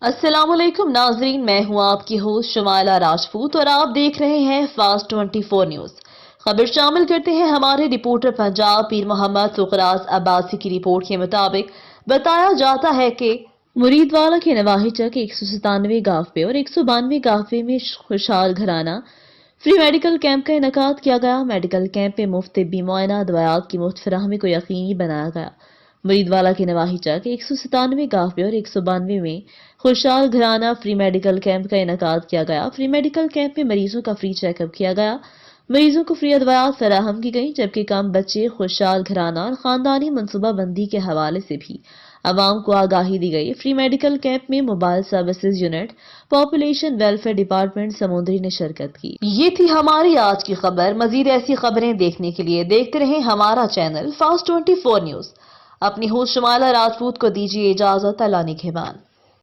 अस्सलाम वालेकुम नाजरीन, मैं हूं आपकी होस्ट शमाला राजपूत और आप देख रहे हैं फास्ट 24 न्यूज। खबर शामिल करते हैं हमारे रिपोर्टर पंजाब पीर मोहम्मद फुकराज अब्बासी की रिपोर्ट के मुताबिक बताया जाता है कि मुरीदवाला के नवाही चक 197 गाफे और 192 गाफे में खुशहाल घराना फ्री मेडिकल कैंप का इनकाद किया गया। मेडिकल कैंप में मुफ्त तिब्बी मुआयना दवायात की मुफ्त फराहमी को यकीनी बनाया गया। मुरीदवाला के नवाही चक 197 गाफे और 192 में खुशहाल घराना फ्री मेडिकल कैंप का इनकाद किया गया। फ्री मेडिकल कैंप में मरीजों का फ्री चेकअप किया गया। मरीजों को फ्री अदवायात फराहम की गई, जबकि कम बच्चे खुशहाल घराना और खानदानी मनसूबा बंदी के हवाले से भी आवाम को आगाही दी गई। फ्री मेडिकल कैंप में mobile services unit, population welfare department समुद्री ने शिरकत की। ये थी हमारी आज की खबर। मजीद ऐसी खबरें देखने के लिए देखते रहें हमारा चैनल फास्ट 24 न्यूज। अपनी होस्ट शमाला राजपूत को दीजिए इजाजत। अल्लाह निगहबान।